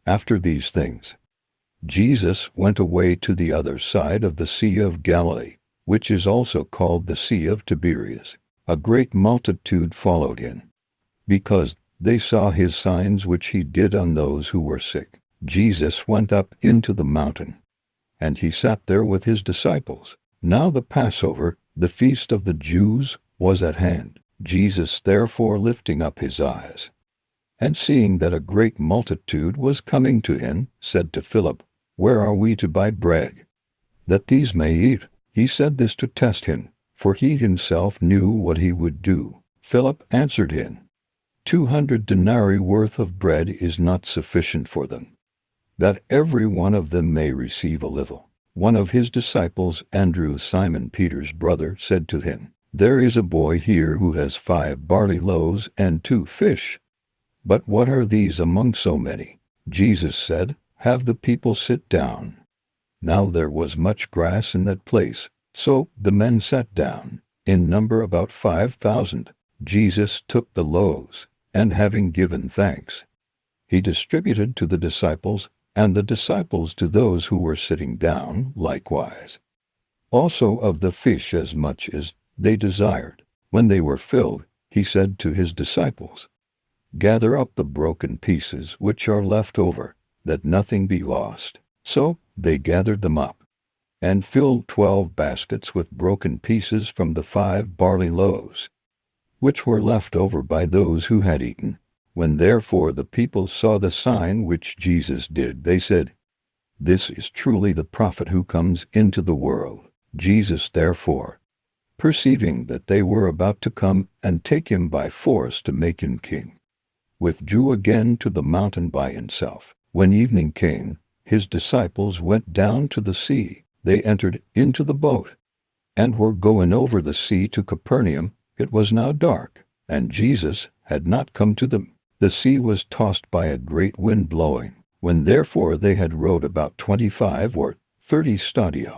After these things, Jesus went away to the other side of the Sea of Galilee, which is also called the Sea of Tiberias. A great multitude followed him, because they saw his signs which he did on those who were sick. Jesus went up into the mountain, and he sat there with his disciples. Now the Passover, the feast of the Jews, was at hand. Jesus therefore lifting up his eyes, and seeing that a great multitude was coming to him, said to Philip, Where are we to buy bread, that these may eat? He said this to test him, for he himself knew what he would do. Philip answered him, 200 denarii worth of bread is not sufficient for them, that every one of them may receive a little. One of his disciples, Andrew, Simon Peter's brother, said to him, There is a boy here who has 5 barley loaves and 2 fish. But what are these among so many? Jesus said, Have the people sit down. Now there was much grass in that place, so the men sat down, in number about 5,000. Jesus took the loaves, and having given thanks, he distributed to the disciples, and the disciples to those who were sitting down likewise. Also of the fish as much as they desired. When they were filled, he said to his disciples, Gather up the broken pieces which are left over, that nothing be lost. So they gathered them up, and filled 12 baskets with broken pieces from the 5 barley loaves, which were left over by those who had eaten. When therefore the people saw the sign which Jesus did, they said, This is truly the prophet who comes into the world. Jesus therefore, perceiving that they were about to come and take him by force to make him king, withdrew again to the mountain by himself. When evening came, his disciples went down to the sea. They entered into the boat, and were going over the sea to Capernaum. It was now dark, and Jesus had not come to them. The sea was tossed by a great wind blowing. When therefore they had rowed about 25 or 30 stadia,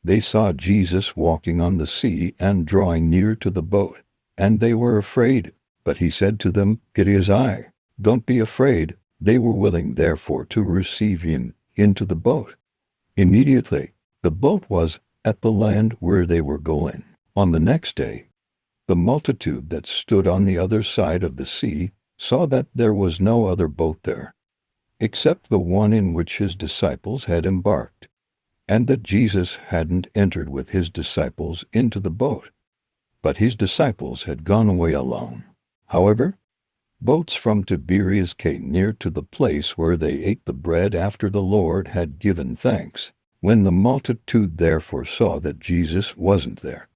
they saw Jesus walking on the sea and drawing near to the boat, and they were afraid. But he said to them, It is I, don't be afraid. They were willing therefore to receive him into the boat. Immediately the boat was at the land where they were going. On the next day, the multitude that stood on the other side of the sea saw that there was no other boat there, except the one in which his disciples had embarked, and that Jesus hadn't entered with his disciples into the boat, but his disciples had gone away alone. However, boats from Tiberias came near to the place where they ate the bread after the Lord had given thanks. When the multitude therefore saw that Jesus wasn't there,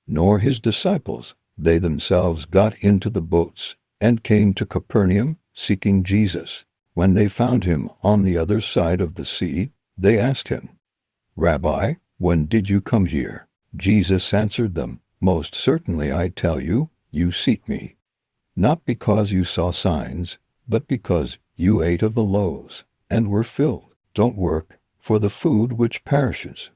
nor his disciples, they themselves got into the boats, and came to Capernaum, seeking Jesus. When they found him on the other side of the sea, they asked him, Rabbi, when did you come here? Jesus answered them, Most certainly I tell you, you seek me, not because you saw signs, but because you ate of the loaves, and were filled. Don't work for the food which perishes,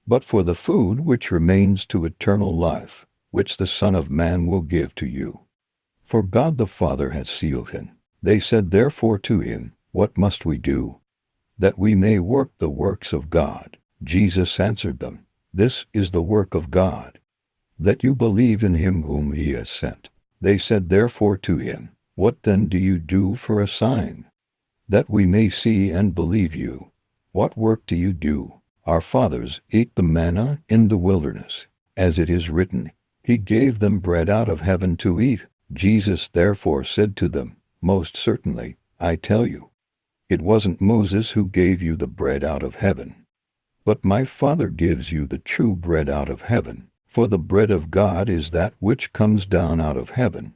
but for the food which remains to eternal life, which the Son of Man will give to you. For God the Father has sealed him. They said therefore to him, What must we do, that we may work the works of God? Jesus answered them, This is the work of God, that you believe in him whom he has sent. They said therefore to him, What then do you do for a sign, that we may see and believe you? What work do you do? Our fathers ate the manna in the wilderness, as it is written, He gave them bread out of heaven to eat. Jesus therefore said to them, Most certainly, I tell you, it wasn't Moses who gave you the bread out of heaven, but my Father gives you the true bread out of heaven. For the bread of God is that which comes down out of heaven,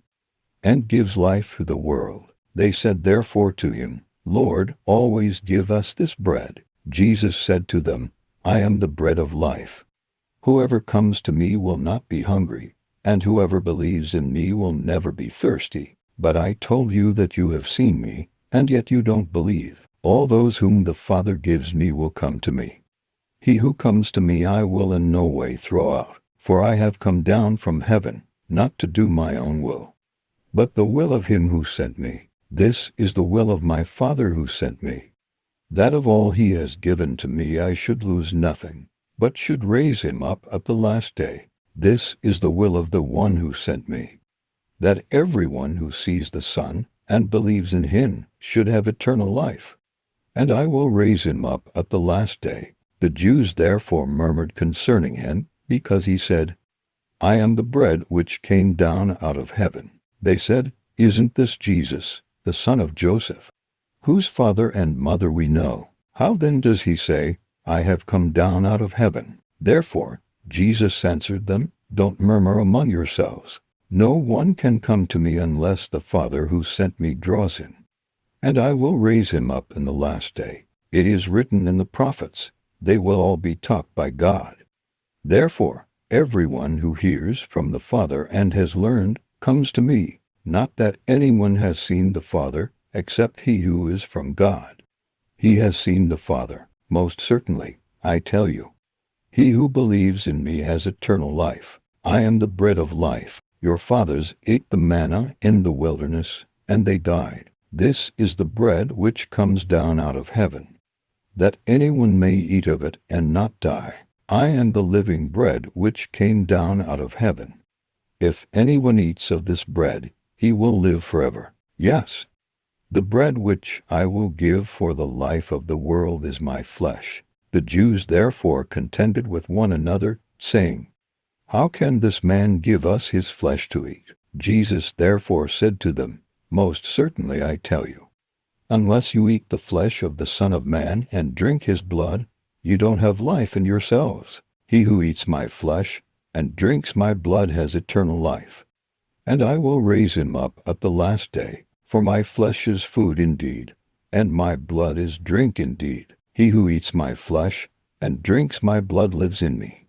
and gives life to the world. They said therefore to him, Lord, always give us this bread. Jesus said to them, I am the bread of life. Whoever comes to me will not be hungry, and whoever believes in me will never be thirsty. But I told you that you have seen me, and yet you don't believe. All those whom the Father gives me will come to me. He who comes to me I will in no way throw out. For I have come down from heaven, not to do my own will, but the will of him who sent me. This is the will of my Father who sent me, that of all he has given to me I should lose nothing, but should raise him up at the last day. This is the will of the one who sent me, that everyone who sees the Son and believes in him should have eternal life, and I will raise him up at the last day. The Jews therefore murmured concerning him, because he said, I am the bread which came down out of heaven. They said, Isn't this Jesus, the son of Joseph, whose father and mother we know? How then does he say, I have come down out of heaven? Therefore Jesus answered them, Don't murmur among yourselves. No one can come to me unless the Father who sent me draws him, and I will raise him up in the last day. It is written in the prophets, they will all be taught by God. Therefore everyone who hears from the Father and has learned comes to me. Not that anyone has seen the Father, except he who is from God. He has seen the Father. Most certainly, I tell you, he who believes in me has eternal life. I am the bread of life. Your fathers ate the manna in the wilderness, and they died. This is the bread which comes down out of heaven, that anyone may eat of it and not die. I am the living bread which came down out of heaven. If anyone eats of this bread, he will live forever. Yes, the bread which I will give for the life of the world is my flesh. The Jews therefore contended with one another, saying, How can this man give us his flesh to eat? Jesus therefore said to them, Most certainly I tell you, unless you eat the flesh of the Son of Man and drink his blood, you don't have life in yourselves. He who eats my flesh and drinks my blood has eternal life, and I will raise him up at the last day. For my flesh is food indeed, and my blood is drink indeed. He who eats my flesh and drinks my blood lives in me,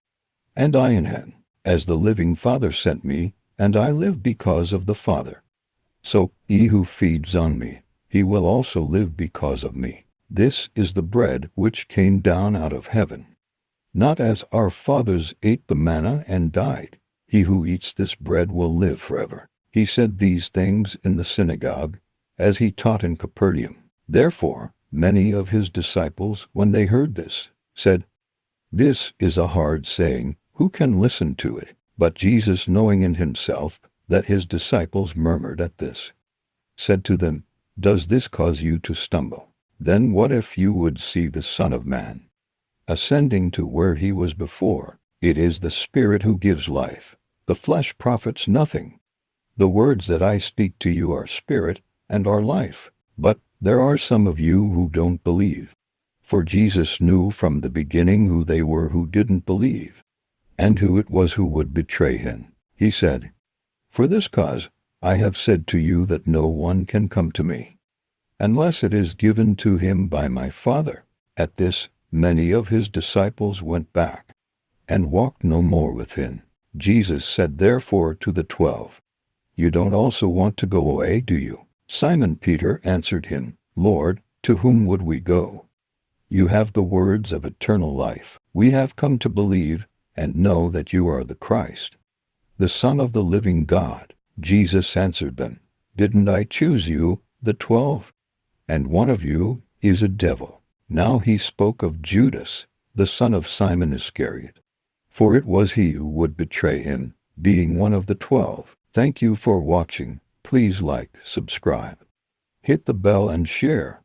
and I in him. As the living Father sent me, and I live because of the Father, so he who feeds on me, he will also live because of me. This is the bread which came down out of heaven, not as our fathers ate the manna and died. He who eats this bread will live forever. He said these things in the synagogue, as he taught in Capernaum. Therefore many of his disciples, when they heard this, said, This is a hard saying, who can listen to it? But Jesus, knowing in himself that his disciples murmured at this, said to them, Does this cause you to stumble? Then what if you would see the Son of Man ascending to where he was before? It is the Spirit who gives life. The flesh profits nothing. The words that I speak to you are spirit and are life. But there are some of you who don't believe. For Jesus knew from the beginning who they were who didn't believe, and who it was who would betray him. He said, For this cause I have said to you that no one can come to me, unless it is given to him by my Father. At this, many of his disciples went back, and walked no more with him. Jesus said therefore to the 12, You don't also want to go away, do you? Simon Peter answered him, Lord, to whom would we go? You have the words of eternal life. We have come to believe and know that you are the Christ, the Son of the living God. Jesus answered them, Didn't I choose you, the 12? And one of you is a devil. Now he spoke of Judas, the son of Simon Iscariot, for it was he who would betray him, being one of the 12. Thank you for watching. Please like, subscribe, hit the bell and share.